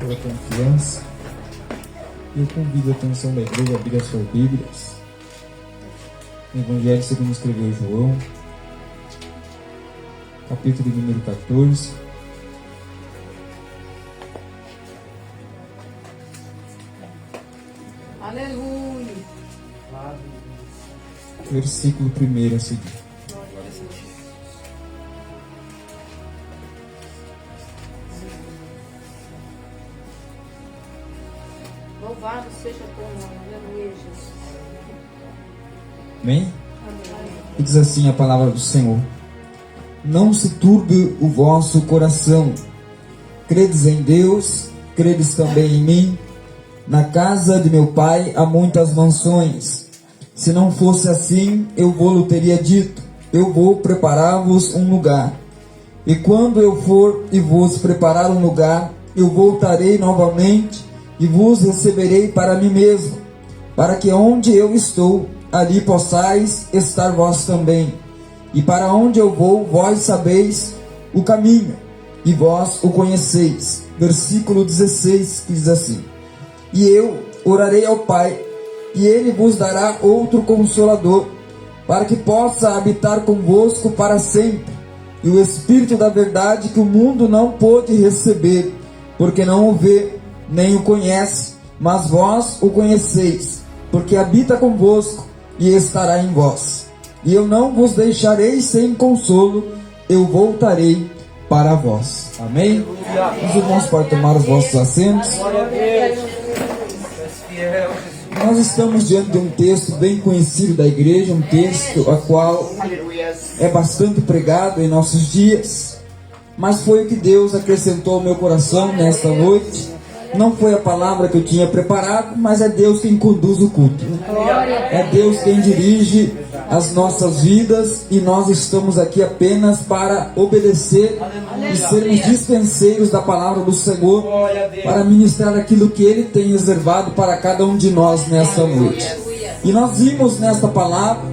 pela confiança. Eu convido a atenção da igreja a abrir as suas Bíblias no Evangelho segundo escreveu João, capítulo número 14. Aleluia. Versículo 1 a seguir. Louvado seja teu nome. Aleluia, Jesus. Amém? E diz assim a palavra do Senhor: não se turbe o vosso coração. Credes em Deus, credes também em mim. Na casa de meu pai há muitas mansões. Se não fosse assim, eu vou-lhe teria dito: eu vou preparar-vos um lugar. E quando eu for e vos preparar um lugar, eu voltarei novamente e vos receberei para mim mesmo, para que onde eu estou, ali possais estar vós também. E para onde eu vou, vós sabeis o caminho, e vós o conheceis. Versículo 16, que diz assim: e eu orarei ao Pai, e Ele vos dará outro Consolador, para que possa habitar convosco para sempre, e o Espírito da verdade que o mundo não pôde receber, porque não o vê, nem o conhece, mas vós o conheceis, porque habita convosco e estará em vós. E eu não vos deixarei sem consolo, eu voltarei para vós. Amém? Os irmãos podem tomar os vossos assentos. Nós estamos diante de um texto bem conhecido da igreja, um texto a qual é bastante pregado em nossos dias, mas foi o que Deus acrescentou ao meu coração nesta noite. Não foi a palavra que eu tinha preparado, mas é Deus quem conduz o culto. É Deus quem dirige as nossas vidas, e nós estamos aqui apenas para obedecer e sermos dispenseiros da palavra do Senhor, para ministrar aquilo que Ele tem reservado para cada um de nós nesta noite. E nós vimos nesta palavra,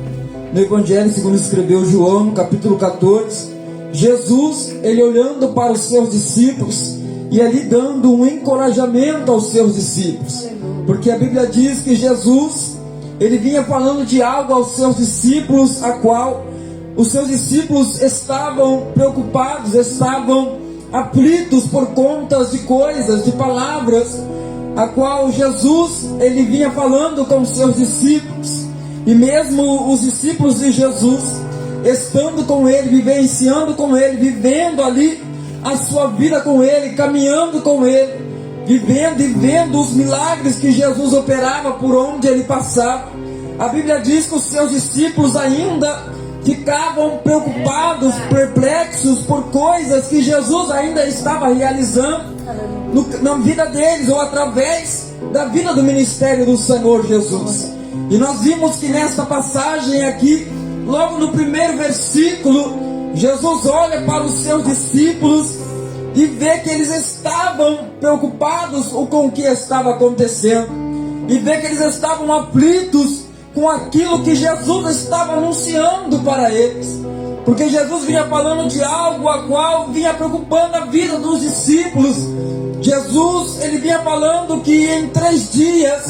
no Evangelho segundo escreveu João, no capítulo 14, Jesus, Ele olhando para os seus discípulos, e ali dando um encorajamento aos seus discípulos, porque a Bíblia diz que Jesus, Ele vinha falando de algo aos seus discípulos, a qual os seus discípulos estavam preocupados, estavam aflitos por conta de coisas, de palavras, a qual Jesus, Ele vinha falando com os seus discípulos. E mesmo os discípulos de Jesus, estando com Ele, vivenciando com Ele, vivendo ali a sua vida com Ele, caminhando com Ele, vivendo e vendo os milagres que Jesus operava por onde Ele passava, a Bíblia diz que os seus discípulos ainda ficavam preocupados, perplexos por coisas que Jesus ainda estava realizando na vida deles, ou através da vida do ministério do Senhor Jesus. E nós vimos que nesta passagem aqui, logo no primeiro versículo, Jesus olha para os seus discípulos e vê que eles estavam preocupados com o que estava acontecendo, e vê que eles estavam aflitos com aquilo que Jesus estava anunciando para eles, porque Jesus vinha falando de algo a qual vinha preocupando a vida dos discípulos. Jesus, Ele vinha falando que em 3 dias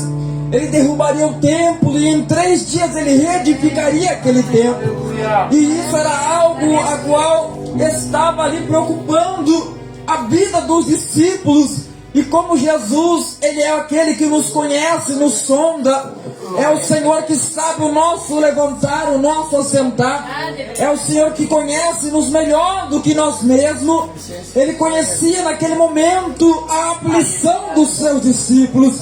Ele derrubaria o templo, e em 3 dias Ele reedificaria aquele templo. E isso era algo a qual estava ali preocupando a vida dos discípulos. E como Jesus, Ele é aquele que nos conhece, nos sonda, é o Senhor que sabe o nosso levantar, o nosso assentar, é o Senhor que conhece-nos melhor do que nós mesmos. Ele conhecia naquele momento a aflição dos seus discípulos.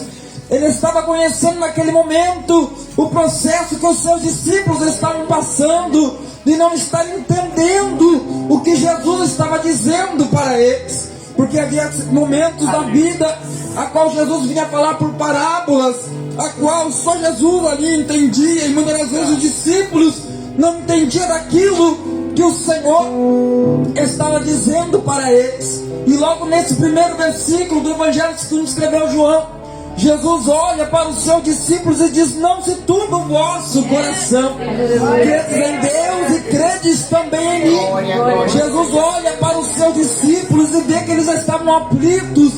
Ele estava conhecendo naquele momento o processo que os seus discípulos estavam passando, de não estar entendendo o que Jesus estava dizendo para eles, porque havia momentos da vida a qual Jesus vinha falar por parábolas, a qual só Jesus ali entendia, e muitas das vezes os discípulos não entendiam daquilo que o Senhor estava dizendo para eles. E logo nesse primeiro versículo do Evangelho segundo escreveu João, Jesus olha para os seus discípulos e diz: não se turbe o vosso coração, credes em Deus e credes também em mim. Jesus olha para os seus discípulos e vê que eles estavam aflitos,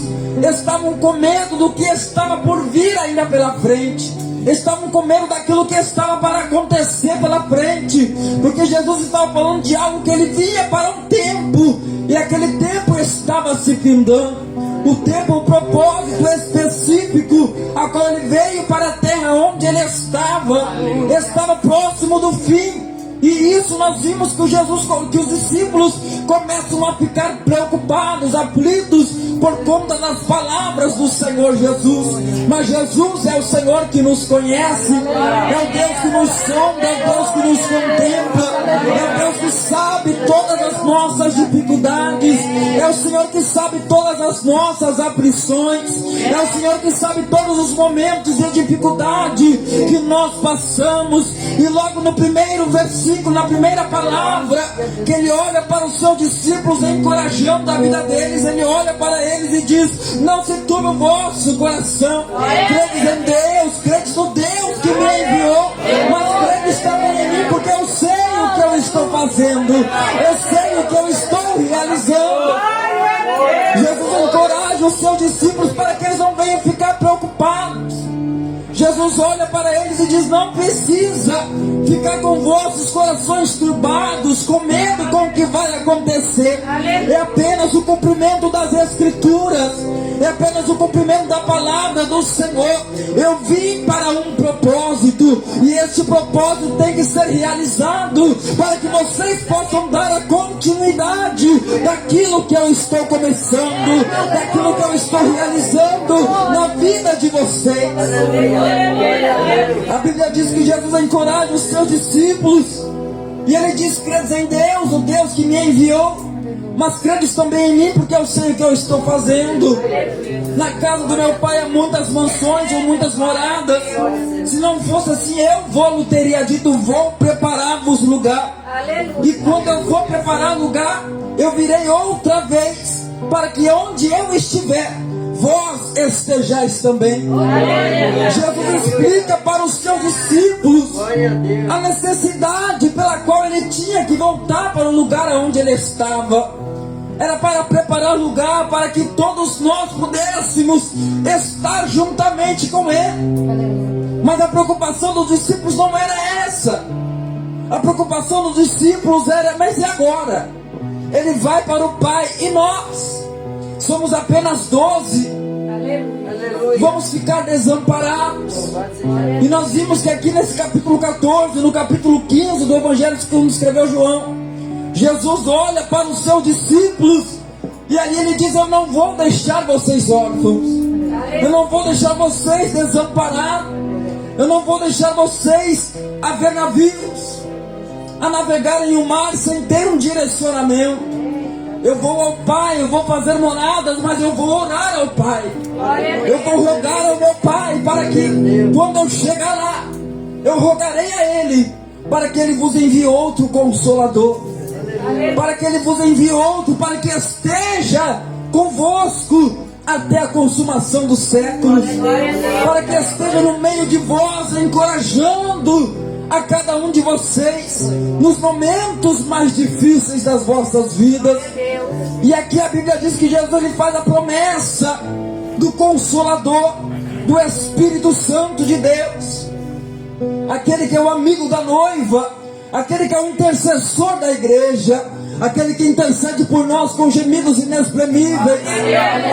estavam com medo do que estava por vir ainda pela frente, estavam com medo daquilo que estava para acontecer pela frente, porque Jesus estava falando de algo que ele via para um tempo, e aquele tempo estava se findando. O tempo, o propósito específico a qual ele veio para a terra onde ele estava próximo do fim. E isso nós vimos que os discípulos começam a ficar preocupados, aflitos por conta das palavras do Senhor Jesus. Mas Jesus é o Senhor que nos conhece, é o Deus que nos sonda, é o Deus que nos contempla, é o Deus que sabe todas as nossas dificuldades, é o Senhor que sabe todas as nossas aflições, é o Senhor que sabe todos os momentos de dificuldade que nós passamos. E logo no primeiro versículo, na primeira palavra, que ele olha para os seus discípulos, encorajando a vida deles, ele olha para eles e diz: não se turbe o vosso coração, credes em Deus, credes no Deus que me enviou, mas credes também em mim, porque eu sei o que eu estou fazendo, eu sei o que eu estou realizando. Jesus encoraja os seus discípulos para que eles não venham ficar preocupados. Jesus olha para eles e diz: não precisa ficar com vossos corações turbados, com medo com o que vai acontecer. É apenas o cumprimento das Escrituras, é apenas o cumprimento da palavra do Senhor. Eu vim para um propósito, e esse propósito tem que ser realizado para que vocês possam dar a continuidade daquilo que eu estou começando, daquilo que eu estou realizando na vida de vocês. A Bíblia diz que Jesus encoraja os seus discípulos, e ele diz: credes em Deus, o Deus que me enviou, mas credes também em mim, porque eu sei o que eu estou fazendo. Na casa do meu pai há muitas mansões ou muitas moradas. Se não fosse assim, eu teria dito: vou preparar-vos lugar. E quando eu for preparar lugar, eu virei outra vez, para que onde eu estiver, vós estejais também. Jesus explica para os seus discípulos a necessidade pela qual ele tinha que voltar para o lugar onde ele estava. Era para preparar lugar para que todos nós pudéssemos estar juntamente com ele. Mas a preocupação dos discípulos não era essa. A preocupação dos discípulos era: mas e agora? Ele vai para o Pai e nós somos apenas 12. Vamos ficar desamparados. E nós vimos que aqui nesse capítulo 14, no capítulo 15 do Evangelho que escreveu João, Jesus olha para os seus discípulos e aí ele diz: eu não vou deixar vocês órfãos, eu não vou deixar vocês desamparados, eu não vou deixar vocês a ver navios, a navegarem o mar sem ter um direcionamento. Eu vou ao Pai, eu vou fazer moradas, mas eu vou orar ao Pai. Eu vou rogar ao meu Pai para que quando eu chegar lá, eu rogarei a Ele para que Ele vos envie outro Consolador, para que Ele vos envie outro, para que esteja convosco até a consumação dos séculos, para que esteja no meio de vós, encorajando a cada um de vocês nos momentos mais difíceis das vossas vidas. E aqui a Bíblia diz que Jesus ele faz a promessa do Consolador, do Espírito Santo de Deus, aquele que é o amigo da noiva, aquele que é o intercessor da igreja, aquele que intercede por nós com gemidos inexprimíveis,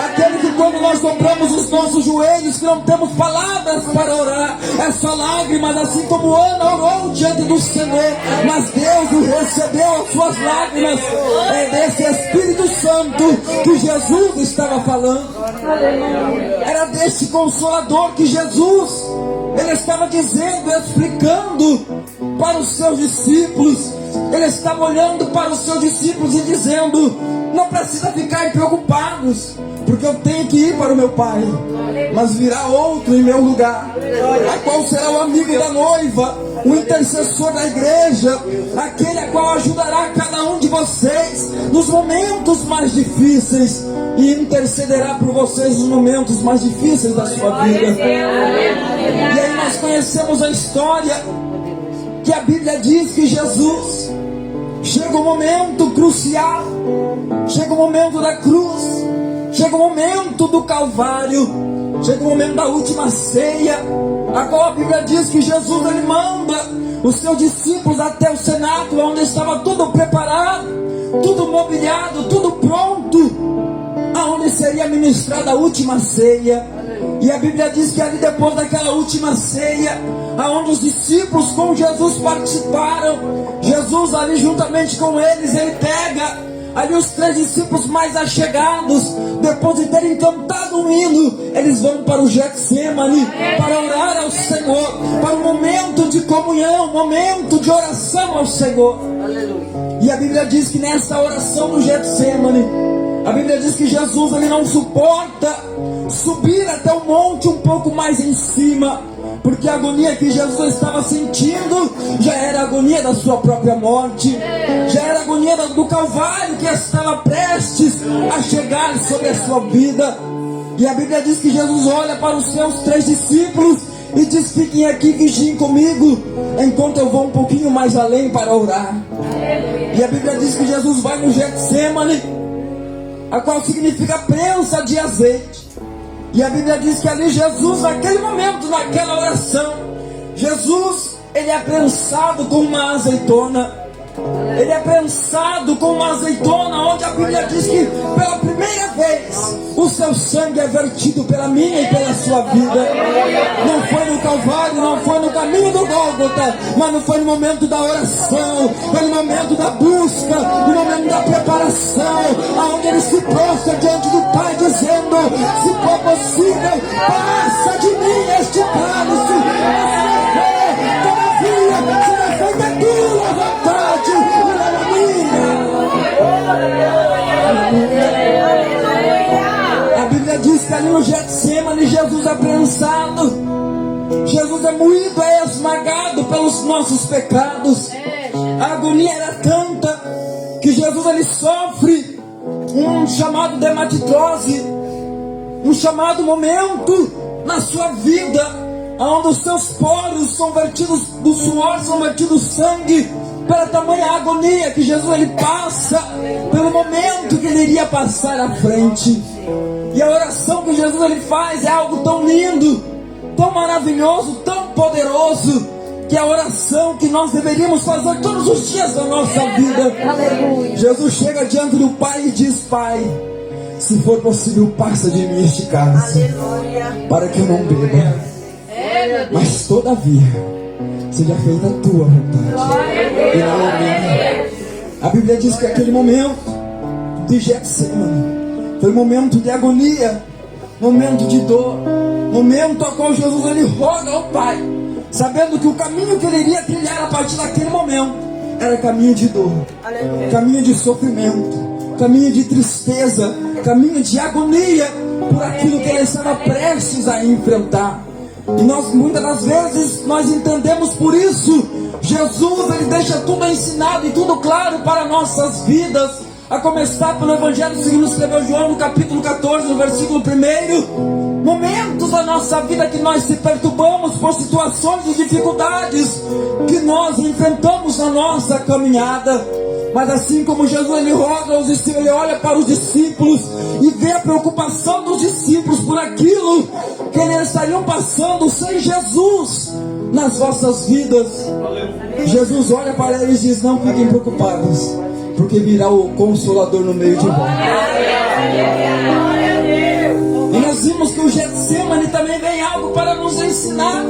aquele que quando nós dobramos os nossos joelhos, que não temos palavras para orar, é só lágrimas, assim como Ana orou diante do Senhor, mas Deus recebeu as suas lágrimas. É desse Espírito Santo que Jesus estava falando, era desse Consolador que Jesus ele estava dizendo, explicando para os seus discípulos. Ele estava olhando para os seus discípulos e dizendo: não precisa ficar preocupados, porque eu tenho que ir para o meu Pai, mas virá outro em meu lugar, a qual será o amigo da noiva, o intercessor da igreja, aquele a qual ajudará cada um de vocês nos momentos mais difíceis e intercederá por vocês nos momentos mais difíceis da sua vida. E aí nós conhecemos a história que a Bíblia diz que Jesus chega o momento crucial, chega o momento da cruz, chega o momento do Calvário, chega o momento da última ceia, a qual a Bíblia diz que Jesus ele manda os seus discípulos até o cenáculo, onde estava tudo preparado, tudo mobiliado, tudo pronto, aonde seria ministrada a última ceia. E a Bíblia diz que ali depois daquela última ceia, aonde os discípulos com Jesus participaram, Jesus ali juntamente com eles, ele pega ali os 3 discípulos mais achegados, depois de terem cantado um hino, eles vão para o Getsemane, para orar ao Senhor, para um momento de comunhão, momento de oração ao Senhor. E a Bíblia diz que nessa oração no Getsemane, a Bíblia diz que Jesus ele não suporta subir até o monte um pouco mais em cima, porque a agonia que Jesus estava sentindo já era a agonia da sua própria morte, já era a agonia do Calvário que estava prestes a chegar sobre a sua vida. E a Bíblia diz que Jesus olha para os seus 3 discípulos e diz: fiquem aqui, vigiem comigo, enquanto eu vou um pouquinho mais além para orar. E a Bíblia diz que Jesus vai no Getsemane, a qual significa prensa de azeite. E a Bíblia diz que ali Jesus, naquele momento, naquela oração, Jesus, ele é prensado com uma azeitona. Ele é prensado com uma azeitona, onde a Bíblia diz que pela primeira vez o seu sangue é vertido pela minha e pela sua vida. Não foi no Calvário, não foi no caminho do Gólgota, mas não foi no momento da oração, foi no momento da busca, no momento da preparação, aonde ele se prostra diante do Pai dizendo: se for possível, passa de mim este cálice, todavia será feita a tua vontade, não a minha. A Bíblia diz que ali no Getsemane Jesus é prensado, Jesus é moído, é esmagado pelos nossos pecados. A agonia era tanta que Jesus ele sofre um chamado dermatitose, um chamado momento na sua vida, onde os seus poros são vertidos do suor, são vertidos sangue, pela tamanha agonia que Jesus ele passa, pelo momento que ele iria passar à frente. E a oração que Jesus ele faz é algo tão lindo, tão maravilhoso, tão poderoso, que é a oração que nós deveríamos fazer todos os dias da nossa vida. Jesus chega diante do Pai e diz: Pai, se for possível, passa de mim este cálice, para que eu não beba, mas todavia seja feita a tua vontade e não a minha. A Bíblia diz que aquele momento de Getsemane foi um momento de agonia, momento de dor, momento ao qual Jesus ele roga ao Pai, sabendo que o caminho que ele iria trilhar a partir daquele momento era caminho de dor, caminho de sofrimento, caminho de tristeza, caminho de agonia por aquilo que ele estava prestes a enfrentar. E nós muitas das vezes nós entendemos por isso. Jesus ele deixa tudo ensinado e tudo claro para nossas vidas, a começar pelo Evangelho segundo escreveu João no capítulo 14, no versículo 1. Momentos da nossa vida que nós se perturbamos por situações e dificuldades que nós enfrentamos na nossa caminhada. Mas assim como Jesus ele roga aos discípulos, ele olha para os discípulos e vê a preocupação dos discípulos por aquilo que eles estariam passando sem Jesus nas vossas vidas. Jesus olha para eles e diz: não fiquem preocupados, porque virá o Consolador no meio de vós. E nós vimos que o Getsemane também vem algo para nos ensinar,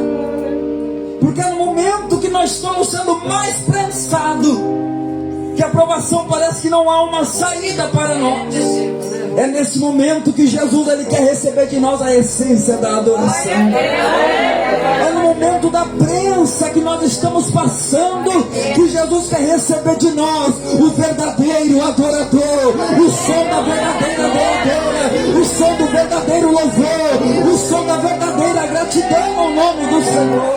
porque é no momento que nós estamos sendo mais prensados, que a provação parece que não há uma saída para nós. É nesse momento que Jesus ele quer receber de nós a essência da adoração. É no momento da prensa que nós estamos passando que Jesus quer receber de nós o verdadeiro adorador, o som da verdadeira adoradora, o som verdadeiro louvor, o som da verdadeira gratidão ao nome do Senhor.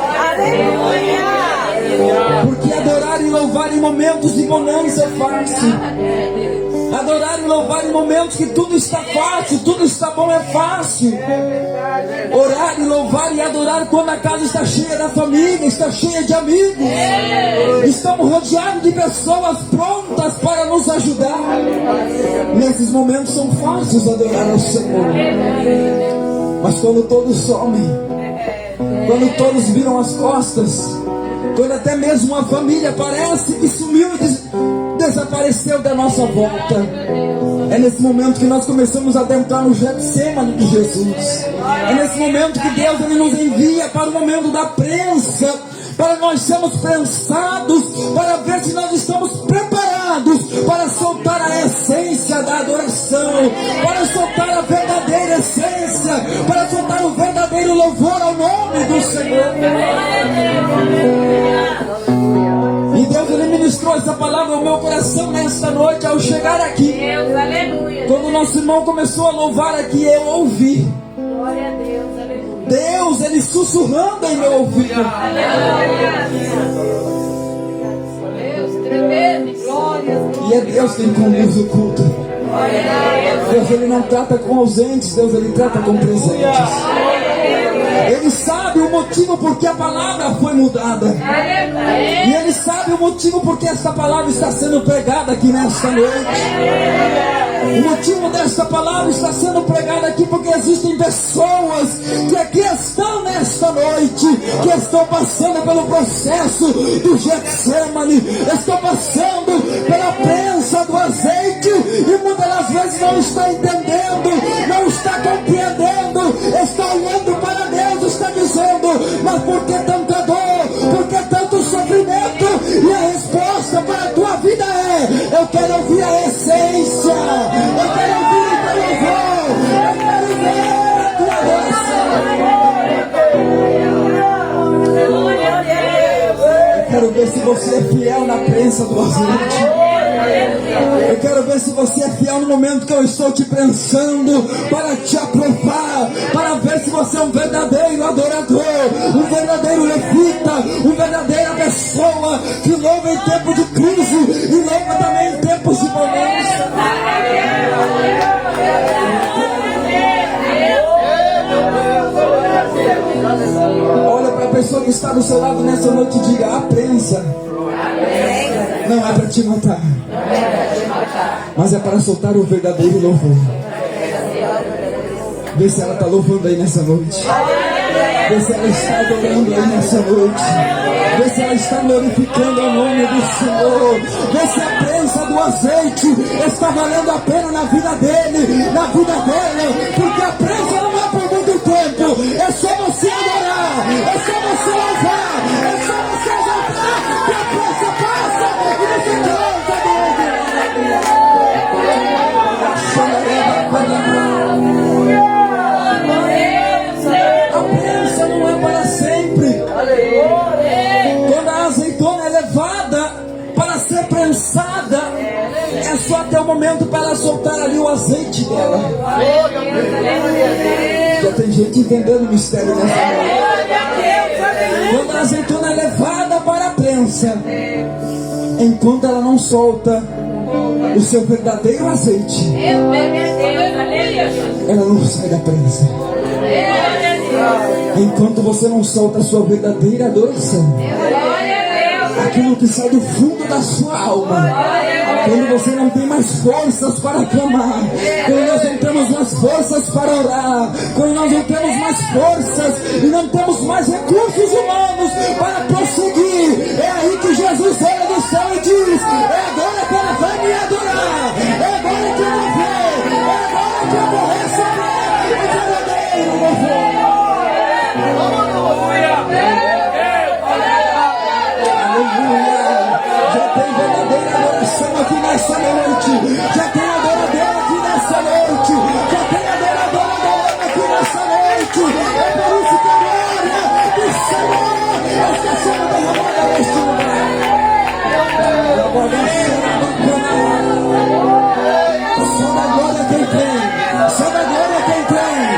Porque adorar e louvar em momentos de bonança é fácil. Adorar e louvar em momentos que tudo está fácil, tudo está bom, é fácil. Orar e louvar e adorar quando a casa está cheia da família, está cheia de amigos. Estamos rodeados de pessoas prontas para nos ajudar. Nesses momentos são fáceis adorar ao Senhor. Mas quando todos somem, quando todos viram as costas, quando até mesmo a família parece que sumiu e desapareceu da nossa volta, é nesse momento que nós começamos a adentrar no Getsemane de Jesus. É nesse momento que Deus ele nos envia para o momento da prensa, para nós sermos prensados, para ver se nós estamos preparados para soltar a essência da adoração, para soltar a verdadeira essência, para soltar o verdadeiro louvor ao nome do Senhor. E Deus ele ministrou essa palavra ao meu coração nesta noite ao chegar aqui. Deus, aleluia. Quando o nosso irmão começou a louvar aqui, eu ouvi Glória a Deus, aleluia. Deus ele sussurrando em meu ouvido. Deus, tremendo, glória. E é Deus quem conduz o culto. Deus ele não trata com ausentes, Deus ele trata com presentes. Ele sabe o motivo por que a palavra foi mudada. E Ele sabe o motivo por que esta palavra está sendo pregada aqui nesta noite. O motivo desta palavra está sendo pregada aqui porque existem pessoas que aqui estão nesta noite, que estão passando pelo processo do Getsemane, estão passando pela prensa do azeite e muitas das vezes não está entendendo, não está compreendendo, está olhando para Deus, está dizendo, mas por que tanta dor? Por que tanto sofrimento? E a resposta para a tua vida é: eu quero ouvir a essência, eu quero ouvir o teu louvor, eu quero ver a tua oração. Eu quero ver se você é fiel na prensa do azeite. Eu quero ver se você é fiel no momento que eu estou te prensando para te aprovar, para ver se você é um verdadeiro adorador, um verdadeiro levita, uma verdadeira pessoa que louva em tempo de crise e louva também em tempos de bonança. Olha para a pessoa que está do seu lado nessa noite e diga: a prensa não é para te matar, mas é para soltar o verdadeiro louvor. Vê se ela está louvando aí nessa noite. Vê se ela está adorando aí nessa noite. Vê se ela está glorificando o nome do Senhor. Vê se a prensa do azeite está valendo a pena na vida dele, na vida dela. Porque a prensa não é por muito tempo. É só você adorar, é só você louvar, é só você exaltar. Que a prensa passa e você canta dele. A prensa não é para sempre. Quando a azeitona é levada para ser prensada, é só até o momento para ela soltar ali o azeite dela. Já tem gente entendendo o mistério nessa noite. Quando a azeitona é levada para a prensa, enquanto ela não solta o seu verdadeiro azeite, ela não sai da prensa. Enquanto você não solta a sua verdadeira adoração, aquilo que sai do fundo da sua alma, quando você não tem mais forças para clamar, quando nós não temos mais forças para orar, quando nós não temos mais forças e não temos mais recursos humanos para prosseguir, é aí que Jesus olha do céu e diz: é agora que ela vai me adorar, é agora que eu vou ver, é agora que eu vou receber o verdadeiro louvor. Já tem verdadeira adoração aqui nessa noite. Já tem adorador aqui nessa noite. Já tem adorador adorando aqui nessa noite. É por isso que a glória do Senhor está sendo derramada neste lugar. Só da glória quem tem. Só da glória quem tem.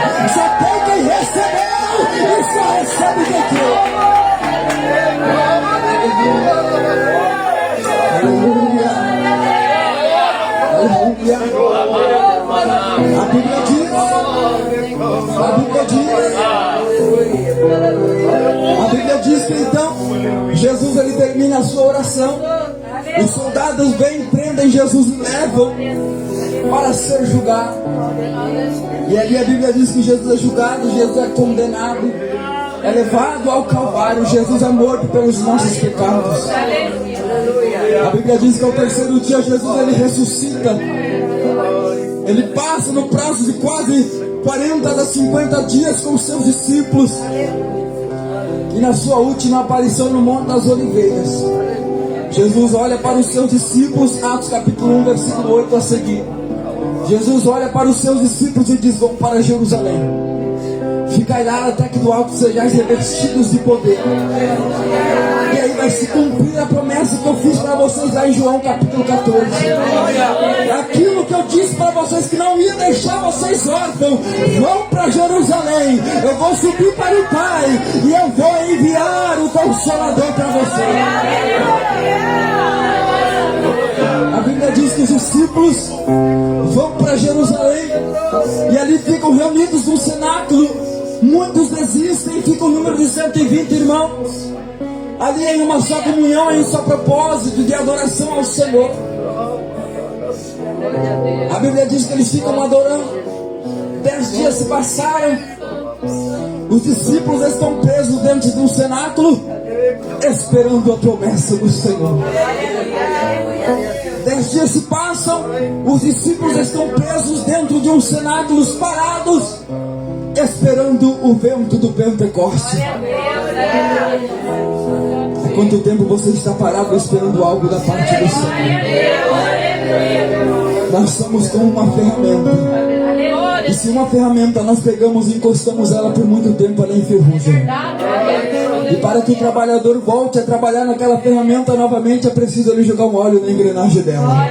A Bíblia diz que então Jesus ele termina a sua oração. Os soldados vêm, prendem Jesus e levam para ser julgado. E ali a Bíblia diz que Jesus é julgado, Jesus é condenado, é levado ao Calvário. Jesus é morto pelos nossos pecados. A Bíblia diz que ao terceiro dia Jesus ele ressuscita. Ele passa no prazo de quase 40 a 50 dias com os seus discípulos. E na sua última aparição no Monte das Oliveiras, Jesus olha para os seus discípulos, Atos capítulo 1, versículo 8 a seguir. Jesus olha para os seus discípulos e diz: vão para Jerusalém, ficai lá até que do alto sejais revestidos de poder. E aí vai se cumprir a promessa que eu fiz para vocês lá em João capítulo 14. Aquilo que eu disse para vocês que não ia deixar vocês órfãos. Vão para Jerusalém, eu vou subir para o Pai e eu vou enviar o Consolador para vocês. A Bíblia diz que os discípulos vão para Jerusalém e ali ficam reunidos no cenáculo. Muitos desistem, fica o número de 120 irmãos ali em uma só comunhão, em um só propósito de adoração ao Senhor. A Bíblia diz que eles ficam adorando. 10 dias se passaram. Os discípulos estão presos dentro de um cenáculo, esperando a promessa do Senhor. 10 dias se passam. Os discípulos estão presos dentro de um cenáculo, parados, esperando o vento do Pentecoste. Há quanto tempo você está parado esperando algo da parte do Senhor? Nós somos como uma ferramenta. E se uma ferramenta nós pegamos e encostamos ela por muito tempo, ela enferruja. E para que o trabalhador volte a trabalhar naquela ferramenta novamente, é preciso ele jogar um óleo na engrenagem dela,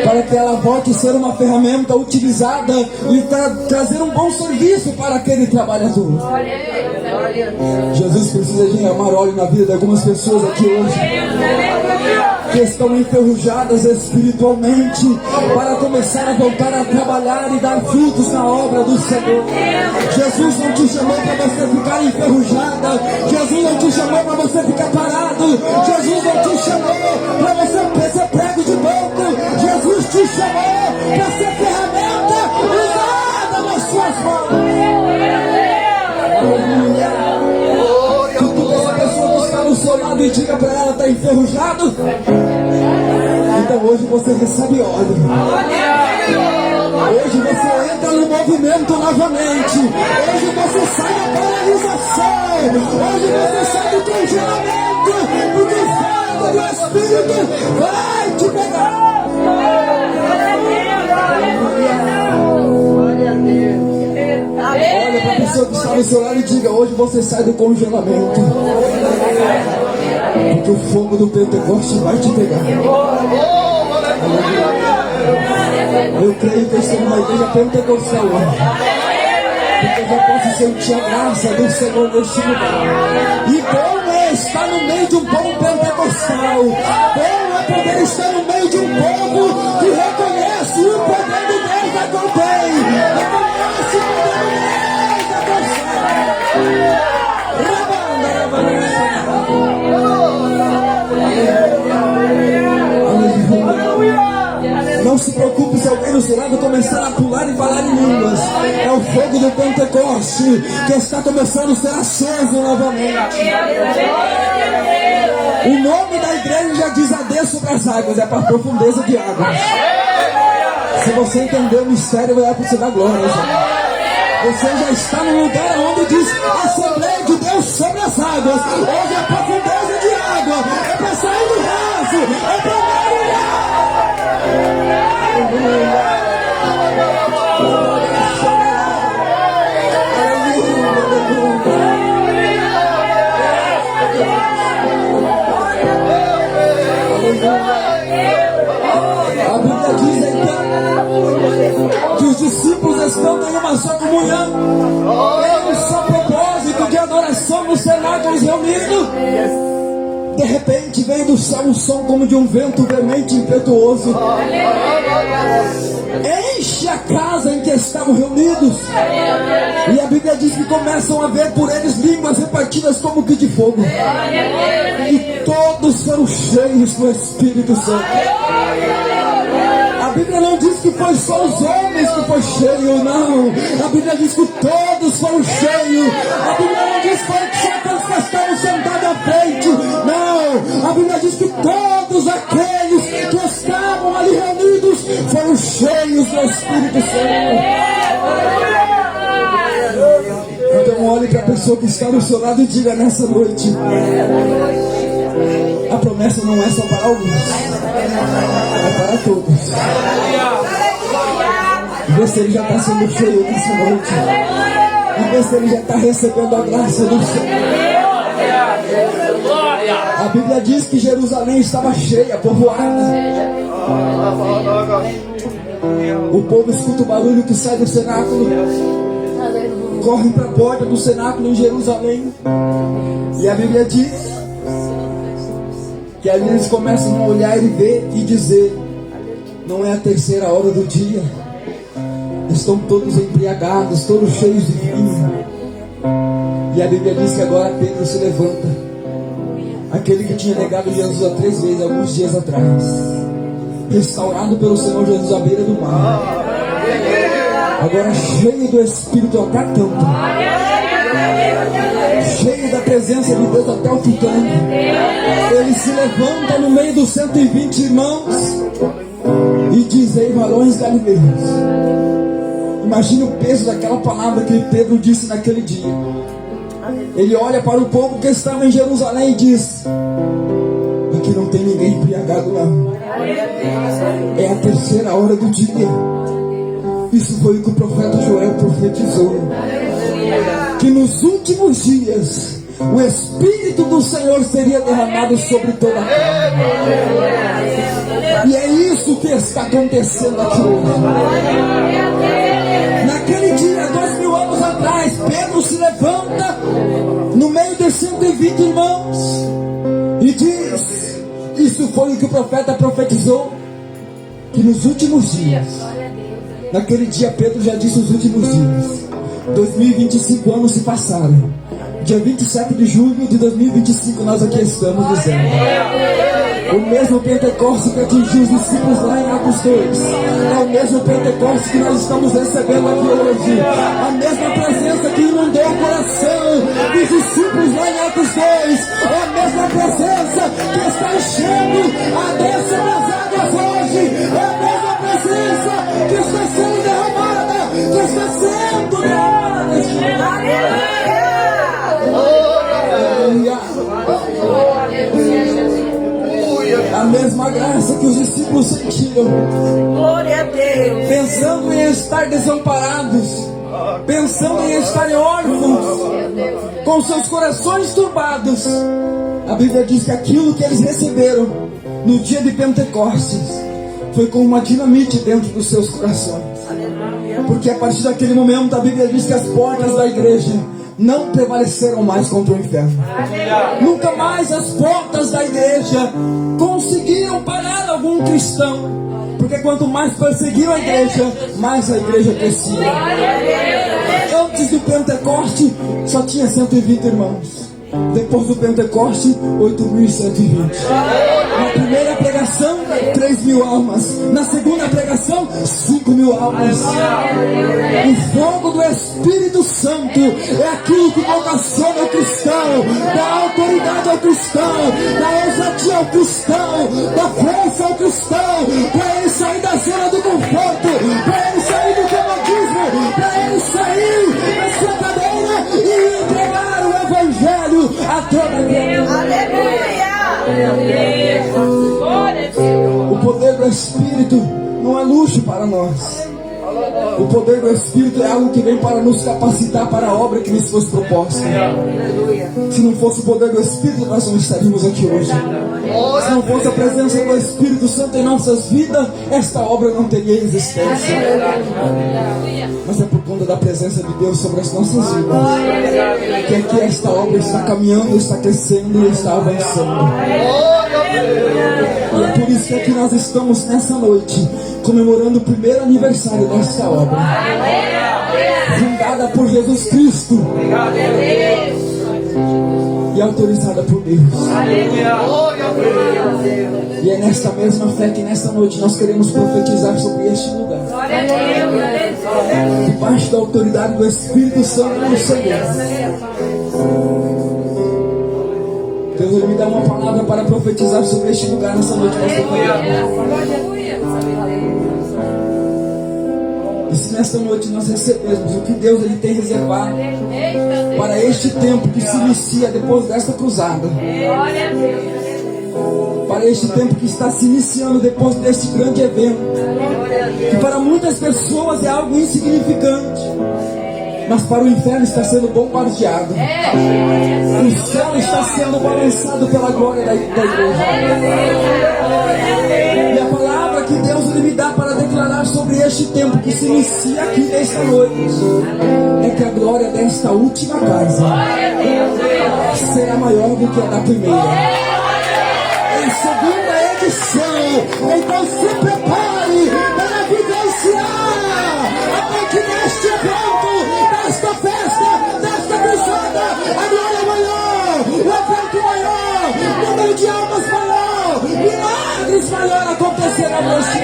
para que ela volte a ser uma ferramenta utilizada e trazer um bom serviço para aquele trabalhador. Jesus precisa derramar óleo na vida de algumas pessoas aqui hoje que estão enferrujadas espiritualmente, para começar a voltar a trabalhar e dar frutos na obra do Senhor. Jesus não te chamou para você ficar enferrujada. Jesus não te chamou para você ficar parado. Jesus não te chamou para você ser prego de banco. Jesus te chamou para ser ferramenta usada nas suas mãos. Cutuca essa pessoa que está no seu lado e diga para ela: está enferrujado? Então hoje você recebe óleo. Hoje você entra no movimento novamente. Hoje você sai da paralisação. Hoje você sai do congelamento, porque o fogo do Espírito vai te pegar. Olha para a pessoa que está no seu lado e diga: hoje você sai do congelamento, porque o fogo do Pentecoste vai te pegar. Eu creio que eu estou numa igreja pentecostal hoje, porque eu já posso sentir a graça do Senhor neste lugar. E bom é estar no meio de um povo pentecostal. Bom é poder estar no meio de um povo que reconhece o poder de Deus da contém. Reconhece o poder de Deus da contém. Não se preocupe se alguém no seu lado começar a pular e falar em línguas. É o fogo do Pentecoste que está começando a ser aceso novamente. O nome da igreja já diz: a desça sobre as águas. É para a profundeza de águas. Se você entender o mistério, vai para você dar glória. Você já está no lugar onde diz: Assembleia de Deus sobre as águas. Hoje é a profundeza de água. É para sair do raso. É para mergulhar. A Bíblia diz então que os discípulos estão em uma só comunhão, em um só propósito de adoração no cenáculo reunido. De repente vem do céu um som como de um vento veemente e impetuoso. enche a casa em que estavam reunidos. E a Bíblia diz que começam a ver por eles línguas repartidas como que de fogo. E todos foram cheios do Espírito Santo. A Bíblia não diz que foi só os homens que foi cheio, não. A Bíblia diz que todos foram cheios. A Bíblia não diz que foi só aqueles que estavam sentados à frente, não. A Bíblia diz que todos aqueles que estavam ali reunidos foram cheios do Espírito Santo. Então olhe para a pessoa que está do seu lado e diga nessa noite: a promessa não é só para alguns, é para todos. Vê se ele já está sendo cheio nessa noite. E vê se ele já está recebendo a graça do Senhor. A Bíblia diz que Jerusalém estava cheia, povoada. O povo escuta o barulho que sai do cenáculo, corre para a porta do cenáculo em Jerusalém. E a Bíblia diz que ali eles começam a olhar e ver e dizer: não é a terceira hora do dia, estão todos embriagados, todos cheios de vinho. E a Bíblia diz que agora Pedro se levanta, aquele que tinha negado Jesus há 3 vezes, alguns dias atrás, restaurado pelo Senhor Jesus à beira do mar, agora cheio do Espírito até a tampa, cheio da presença de Deus até o tutano. Ele se levanta no meio dos 120 irmãos e diz: ei, varões galileus. Imagine o peso daquela palavra que Pedro disse naquele dia. Ele olha para o povo que estava em Jerusalém e diz: aqui não tem ninguém embriagado não, é a terceira hora do dia. Isso foi o que o profeta Joel profetizou, que nos últimos dias o Espírito do Senhor seria derramado sobre toda a carne. E é isso que está acontecendo aqui hoje. Naquele dia, 2000 anos atrás, Pedro se levanta no meio dos 120 irmãos e diz: isso foi o que o profeta profetizou, que nos últimos dias. Naquele dia Pedro já disse os últimos dias. 2025 anos se passaram. Dia 27 de julho de 2025 nós aqui estamos dizendo: o mesmo Pentecostes que atingiu os discípulos lá em Atos 2 é o mesmo Pentecostes que nós estamos recebendo aqui hoje. A mesma presença que inundou o coração dos discípulos lá em Atos 2 é a mesma presença que está enchendo a desça das águas hoje. É a mesma presença que está sendo derramada, que está sendo derramada. A mesma graça que os discípulos sentiram, glória a Deus, pensando em estar desamparados, pensando em estarem órfãos, com seus corações turbados. A Bíblia diz que aquilo que eles receberam no dia de Pentecostes foi como uma dinamite dentro dos seus corações. Porque a partir daquele momento a Bíblia diz que as portas da igreja não prevaleceram mais contra o inferno. Nunca mais as portas da igreja conseguiram parar algum cristão. Porque quanto mais perseguiam a igreja, mais a igreja crescia. Antes do Pentecoste, só tinha 120 irmãos. Depois do Pentecoste, 8.120. Na primeira pregação, 3.000 almas. Na segunda pregação, 5.000 almas. O fogo do Espírito Santo é aquilo que vocaciona o cristão, dá autoridade ao cristão, dá ousadia ao cristão, dá força ao cristão, para ele sair da zona do conforto, para ele sair do comodismo, para ele sair da sua cadeira e entregar o Evangelho a toda a vida. O poder do Espírito não é luxo para nós. O poder do Espírito é algo que vem para nos capacitar para a obra que nos foi proposta. Se não fosse o poder do Espírito, nós não estaríamos aqui hoje. Se não fosse a presença do Espírito Santo em nossas vidas, esta obra não teria existência. Mas é por conta demanda da presença de Deus sobre as nossas vidas. Que aqui esta obra está caminhando, está crescendo e está avançando. E é por isso que aqui nós estamos nessa noite, comemorando o primeiro aniversário desta obra. Fundada por Jesus Cristo. E autorizada por Deus. E é nesta mesma fé que nesta noite nós queremos profetizar sobre este lugar. Debaixo da autoridade do Espírito Santo do Senhor. Deus, Ele me dá uma palavra para profetizar sobre este lugar nessa noite. E se nesta noite nós recebemos o que Deus Ele tem reservado para este tempo que se inicia depois desta cruzada, para este tempo que está se iniciando depois deste grande evento, que para muitas pessoas é algo insignificante, mas para o inferno está sendo bombardeado. O céu está sendo balançado pela glória da igreja. E a palavra que Deus Ele me dá para declarar sobre este tempo que se inicia aqui nesta noite é que a glória desta última casa será maior do que a da primeira. É a segunda edição. Então se prepare para vivenciar até que neste evento, desta festa, desta cruzada, a glória maior, o evento maior, o número de almas maior, milagres maior acontecerá neste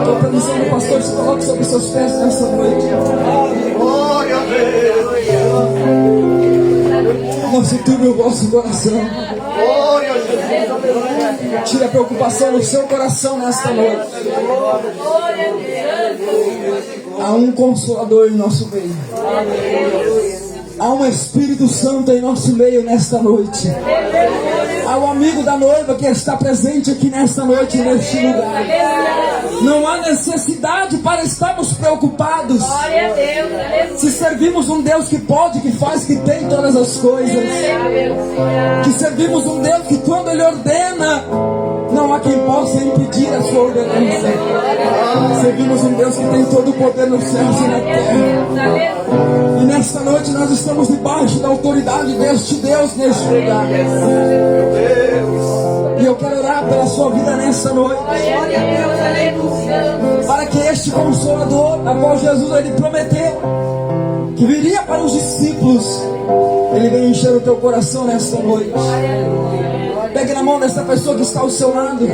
Estou permitindo o pastor se coloque sobre seus pés nessa noite. Não se turbe o vosso coração. Tire a preocupação do seu coração nesta noite. Há um Consolador em nosso meio. Há um Espírito Santo em nosso meio nesta noite. Há um amigo da noiva que está presente aqui nesta noite, neste lugar. Não há necessidade para estarmos preocupados. Se servimos um Deus que pode, que faz, que tem todas as coisas. Que servimos um Deus que quando Ele ordena, não há quem possa impedir a sua ordenança. Servimos um Deus que tem todo o poder nos céus e na terra. E nesta noite nós estamos debaixo da autoridade deste Deus neste lugar. E eu quero orar pela sua vida nesta noite. Para que este Consolador, a qual Jesus Ele prometeu que viria para os discípulos, Ele venha encher o teu coração nesta noite. Pegue na mão dessa pessoa que está ao seu lado.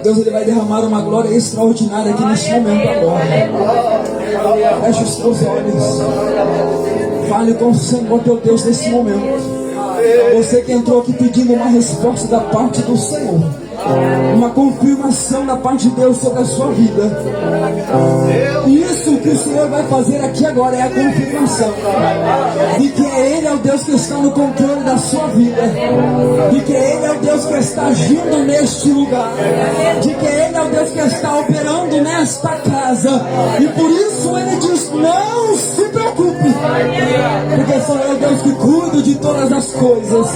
Deus Ele vai derramar uma glória extraordinária aqui neste momento agora. Feche os teus olhos. Fale com o Senhor teu Deus nesse momento. Você que entrou aqui pedindo uma resposta da parte do Senhor, uma confirmação da parte de Deus sobre a sua vida. E isso que o Senhor vai fazer aqui agora é a confirmação de que Ele é o Deus que está no controle da sua vida, de que Ele é o Deus que está agindo neste lugar, de que Ele é o Deus que está operando nesta casa. E por isso Ele diz: não se preocupe, porque sou eu Deus que cuido de todas as coisas,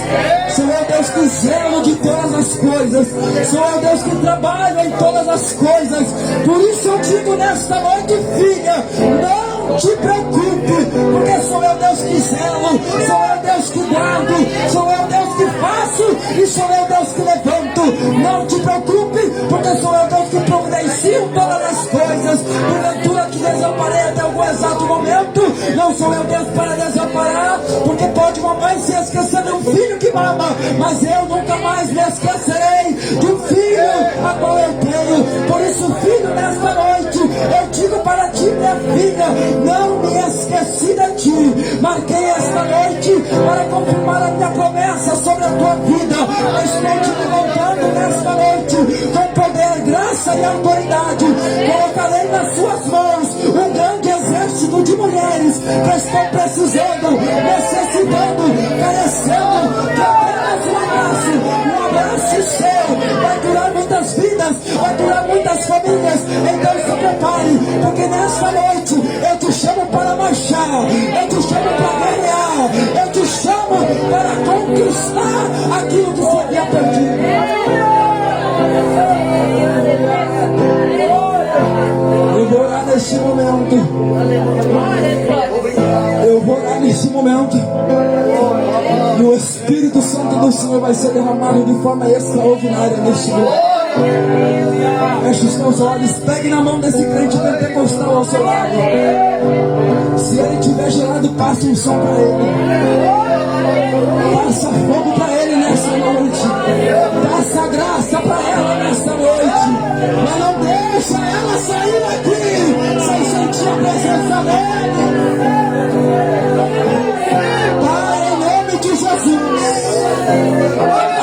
sou eu Deus que zelo de todas as coisas, sou eu Deus que trabalha em todas as coisas. Por isso eu digo nesta noite, filha, não te preocupe, porque sou eu Deus que zelo, sou eu Deus que guardo, sou eu Deus que faço e sou eu Deus que levanto. Não te preocupe, porque sou eu Deus que providencio todas as coisas. Porventura que desamparei até algum exato momento, não sou eu Deus para desamparar, porque pode uma mãe se esquecer de um filho que mama, mas eu nunca mais me esquecerei de um filho a qual eu tenho. Por isso, filho, nesta noite eu digo para ti, minha filha, não me esqueci de ti. Marquei esta noite para confirmar a minha promessa sobre a tua vida. Eu estou te levantando nesta noite com poder, graça e autoridade. Colocarei nas suas mãos um grande exército de mulheres que estão precisando, necessitando, carecendo de apenas um abraço seu. Vai durar muitas vidas, vai durar muitas famílias. Então se prepare, porque nesta noite eu te chamo para marchar, eu te chamo para ganhar, eu te chamo para conquistar aquilo vai ser derramado de forma extraordinária neste lugar. Feche os teus olhos, pegue na mão desse crente pentecostal ao seu lado. Se ele estiver gelado, passe um som para ele. Passa fogo para ele nessa noite. Passa graça para ela nessa noite. Mas não deixa ela sair daqui sem sentir a presença dele. Pai, em nome de Jesus,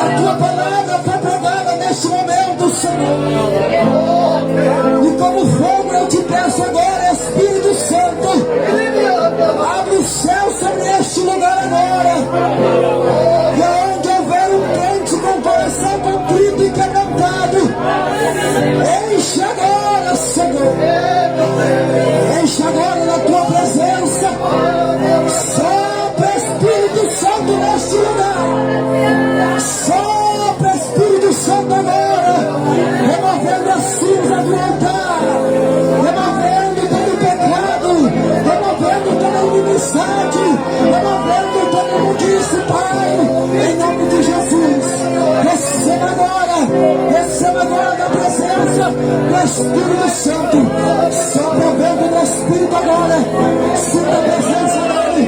a tua palavra foi pregada neste momento, Senhor. E como fogo eu te peço agora, Espírito Santo, abre o céu sobre este lugar agora. E aonde houver um crente com coração contrito e quebrantado, enche agora, Senhor. Enche agora na tua presença. Sopra, Espírito Santo, neste lugar. Sopra, Espírito Santo, agora, removendo a cinza do altar, removendo todo o pecado, removendo toda a inimizade, removendo todo o imundice, Pai, em nome de Jesus. Receba agora da presença do Espírito Santo. Sopra o vento do Espírito agora, sinta a presença dele.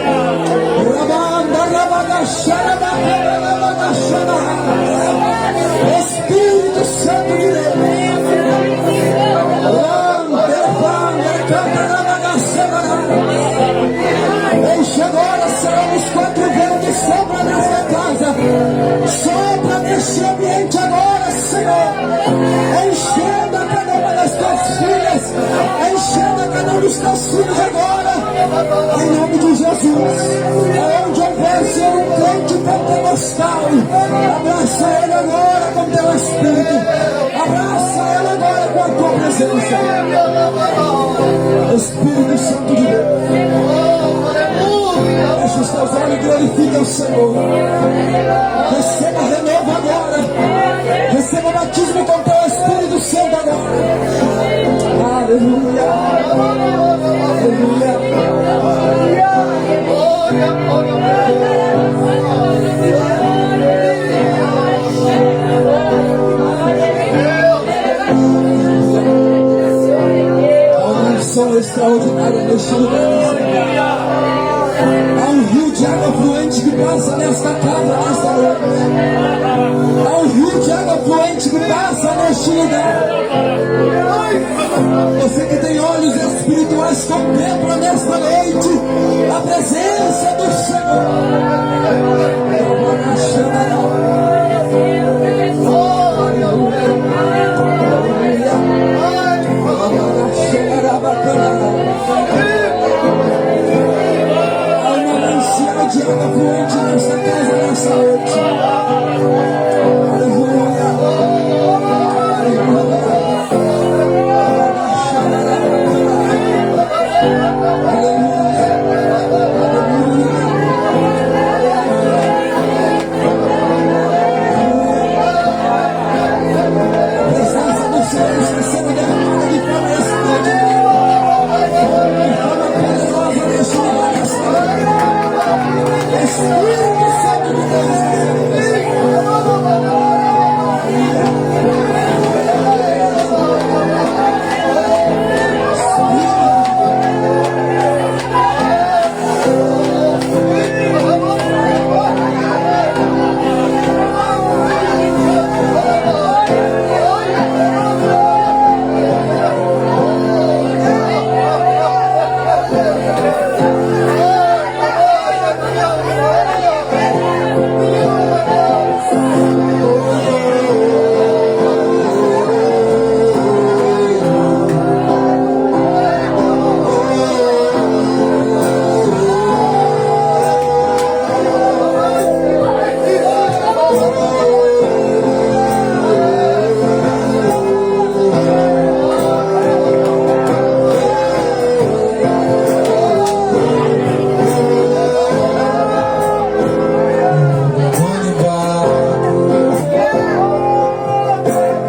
Espírito Santo de Deus, enche agora, Senhor, os quatro ventos, sopra nesta casa, sopra neste ambiente agora, Senhor, enchendo a cada uma das tuas filhas, enchendo a cada um dos teus filhos agora, em nome de Jesus. Aonde houver, Senhor, um crente pentecostal, abraça ele agora com teu Espírito, abraça ele agora com a tua presença. Espírito Santo de Deus, fecha os teus olhos e glorifica o Senhor. Receba renovo agora, receba batismo com teu Espírito Santo agora. Aleluia, aleluia. Há uma unção extraordinária neste lugar. Há um rio de água fluente que passa nesta casa, nesta noite. Há um rio de água fluente que passa neste lugar. Você que tem olhos espirituais, contempla nesta noite a presença do Senhor. Há uma manancial de água fluente nesta casa, nesta noite. Aleluia.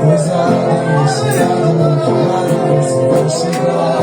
Pousada em cidade, muito claro, você vai chegar.